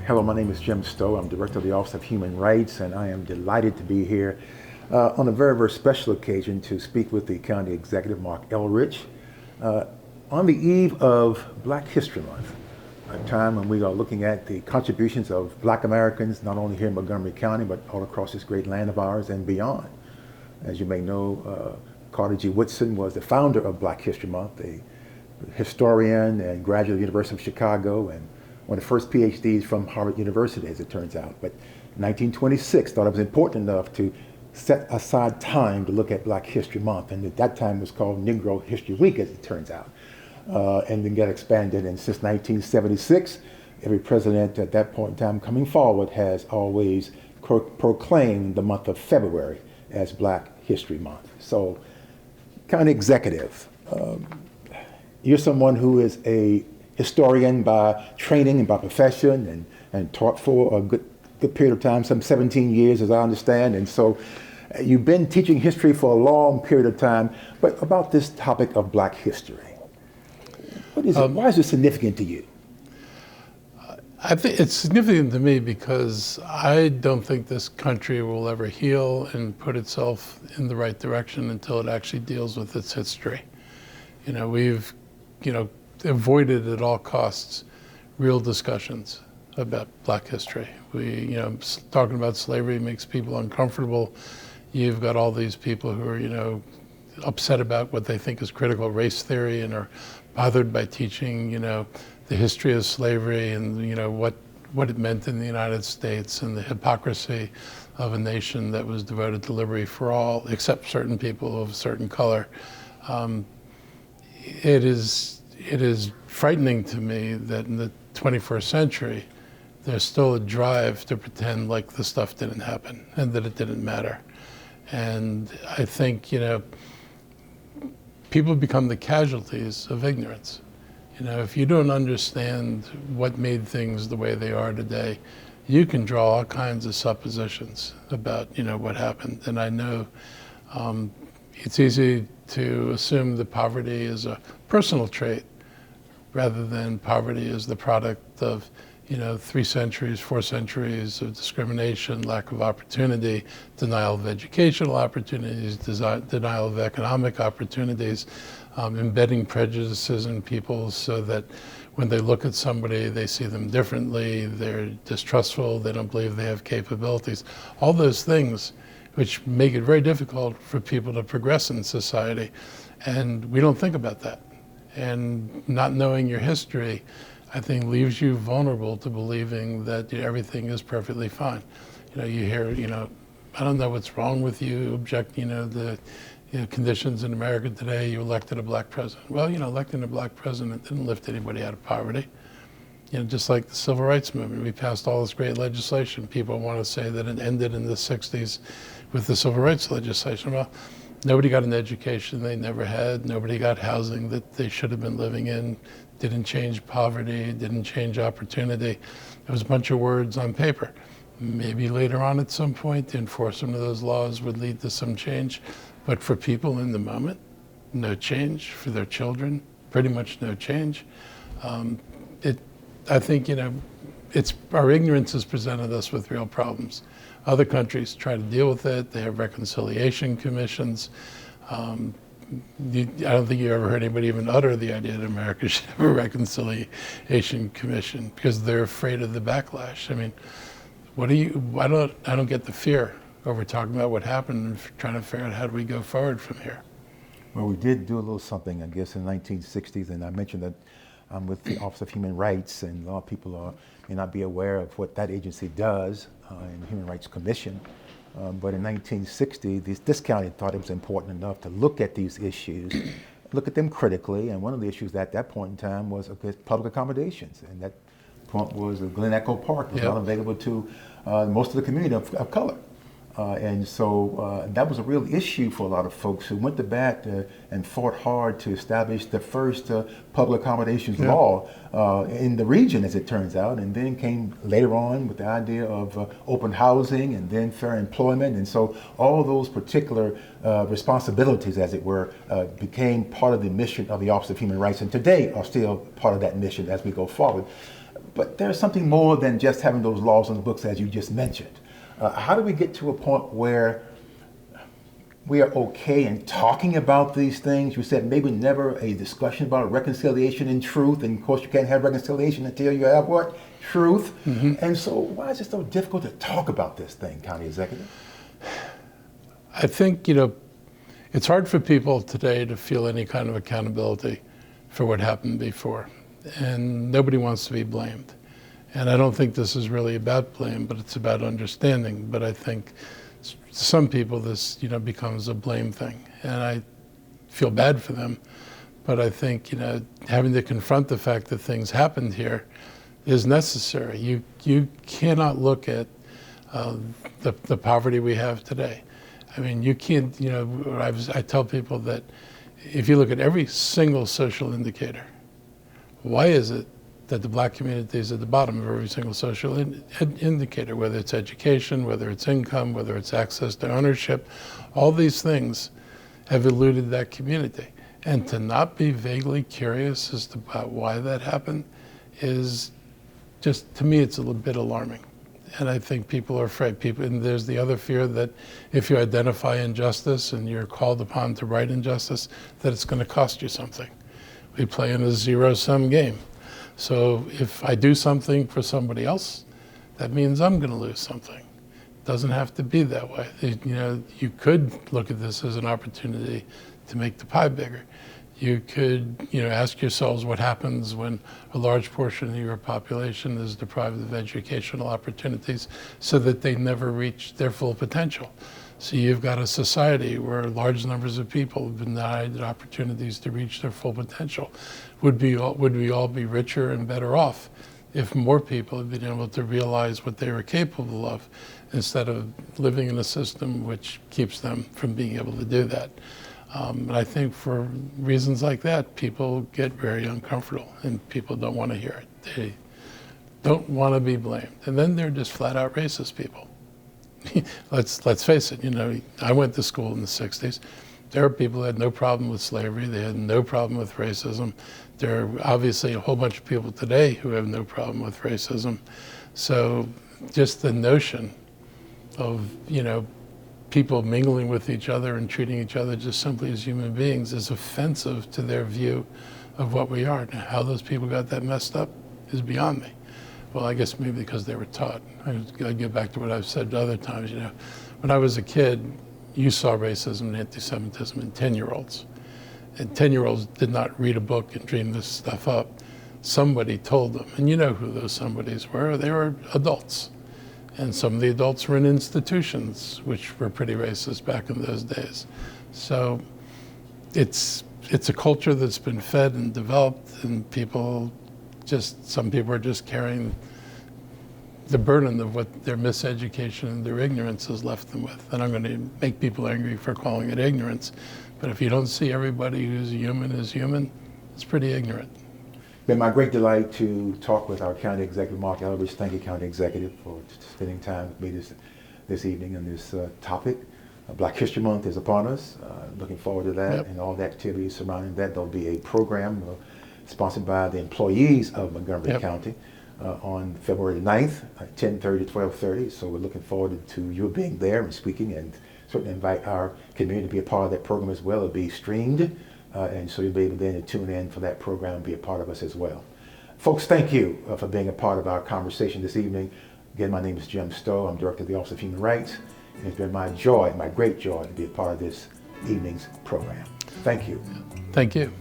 Hello, my name is Jim Stowe. I'm Director of the Office of Human Rights, and I am delighted to be here on a very, very special occasion to speak with the County Executive, Marc Elrich, on the eve of Black History Month, a time when we are looking at the contributions of Black Americans, not only here in Montgomery County, but all across this great land of ours and beyond. As you may know, Carter G. Woodson was the founder of Black History Month, a historian and graduate of the University of Chicago, and one of the first PhDs from Harvard University, as it turns out. But in 1926, thought it was important enough to set aside time to look at Black History Month, and at that time it was called Negro History Week, as it turns out, and then got expanded. And since 1976, every president at that point in time coming forward has always proclaimed the month of February as Black History Month. So, County Executive, you're someone who is a historian by training and by profession, and taught for a good period of time, some 17 years as I understand. And so you've been teaching history for a long period of time. But about this topic of Black history, what is it? Why is it significant to you? I think it's significant to me because I don't think this country will ever heal and put itself in the right direction until it actually deals with its history. We've, avoided at all costs real discussions about Black history. Talking about slavery makes people uncomfortable. You've got all these people who are, upset about what they think is critical race theory and are bothered by teaching, the history of slavery and, what it meant in the United States and the hypocrisy of a nation that was devoted to liberty for all, except certain people of a certain color. It is frightening to me that in the 21st century, there's still a drive to pretend like the stuff didn't happen and that it didn't matter. And I think, people become the casualties of ignorance. If you don't understand what made things the way they are today, you can draw all kinds of suppositions about, what happened. And I know it's easy to assume that poverty is a personal trait rather than poverty is the product of 3 centuries, 4 centuries of discrimination, lack of opportunity, denial of educational opportunities, denial of economic opportunities, embedding prejudices in people so that when they look at somebody, they see them differently, they're distrustful, they don't believe they have capabilities. All those things which make it very difficult for people to progress in society. And we don't think about that. And not knowing your history, I think, leaves you vulnerable to believing that everything is perfectly fine. You hear, I don't know what's wrong with you, object, the conditions in America today, you elected a Black president. Well, electing a Black president didn't lift anybody out of poverty. Just like the Civil Rights Movement, we passed all this great legislation. People want to say that it ended in the 60s with the Civil Rights legislation. Well, nobody got an education they never had. Nobody got housing that they should have been living in. Didn't change poverty, didn't change opportunity. It was a bunch of words on paper. Maybe later on at some point, the enforcement of those laws would lead to some change. But for people in the moment, no change. For their children, pretty much no change. I think, our ignorance has presented us with real problems. Other countries try to deal with it. They have reconciliation commissions. I don't think you ever heard anybody even utter the idea that America should have a reconciliation commission because they're afraid of the backlash. I mean, I don't get the fear over talking about what happened and trying to figure out how do we go forward from here. Well, we did do a little something, I guess, in the 1960s, and I mentioned that I'm with the Office of Human Rights, and a lot of people may not be aware of what that agency does in the Human Rights Commission. But in 1960, this county thought it was important enough to look at these issues, look at them critically, and one of the issues at that point in time was public accommodations, and that point was Glen Echo Park was not available to most of the community of color. And so that was a real issue for a lot of folks who went to bat and fought hard to establish the first public accommodations law in the region, as it turns out, and then came later on with the idea of open housing and then fair employment. And so all those particular responsibilities, as it were, became part of the mission of the Office of Human Rights, and today are still part of that mission as we go forward. But there's something more than just having those laws on the books, as you just mentioned. How do we get to a point where we are okay in talking about these things? You said maybe never a discussion about reconciliation and truth. And of course, you can't have reconciliation until you have what? Truth. And so why is it so difficult to talk about this thing, County Executive? I think, it's hard for people today to feel any kind of accountability for what happened before. And nobody wants to be blamed. And I don't think this is really about blame, but it's about understanding. But I think to some people this, becomes a blame thing. And I feel bad for them. But I think, having to confront the fact that things happened here is necessary. You cannot look at the poverty we have today. I mean, you can't, I tell people that if you look at every single social indicator, why is it that the black community is at the bottom of every single social indicator, whether it's education, whether it's income, whether it's access to ownership? All these things have eluded that community. And to not be vaguely curious as to about why that happened is just, to me, it's a little bit alarming. And I think people are afraid. And there's the other fear that if you identify injustice and you're called upon to right injustice, that it's going to cost you something. We play in a zero-sum game. So if I do something for somebody else, that means I'm going to lose something. It doesn't have to be that way. You could look at this as an opportunity to make the pie bigger. You could, ask yourselves what happens when a large portion of your population is deprived of educational opportunities so that they never reach their full potential. So you've got a society where large numbers of people have been denied opportunities to reach their full potential. Would we all be richer and better off if more people had been able to realize what they were capable of instead of living in a system which keeps them from being able to do that? And I think for reasons like that, people get very uncomfortable and people don't want to hear it. They don't want to be blamed. And then they're just flat out racist people. Let's face it, I went to school in the 60s. There are people who had no problem with slavery. They had no problem with racism. There are obviously a whole bunch of people today who have no problem with racism. So just the notion of, people mingling with each other and treating each other just simply as human beings is offensive to their view of what we are. Now, how those people got that messed up is beyond me. Well, I guess maybe because they were taught. I get back to what I've said other times, when I was a kid, you saw racism and anti-Semitism in 10-year-olds. And 10-year-olds did not read a book and dream this stuff up. Somebody told them, and you know who those somebodies were. They were adults. And some of the adults were in institutions, which were pretty racist back in those days. So it's a culture that's been fed and developed, and some people are just carrying the burden of what their miseducation and their ignorance has left them with. And I'm going to make people angry for calling it ignorance. But if you don't see everybody who's human as human, it's pretty ignorant. It's been my great delight to talk with our County Executive, Marc Elrich. Thank you, County Executive, for spending time with me this evening on this topic. Black History Month is upon us. Looking forward to that and all the activities surrounding that. There'll be a program sponsored by the employees of Montgomery County on February 9th, 10:30 to 12:30. So we're looking forward to you being there and speaking, and certainly invite our community to be a part of that program as well. It'll be streamed. And so you'll be able then to tune in for that program and be a part of us as well. Folks, thank you for being a part of our conversation this evening. Again, my name is Jim Stowe. I'm Director of the Office of Human Rights. And it's been my great joy to be a part of this evening's program. Thank you. Thank you.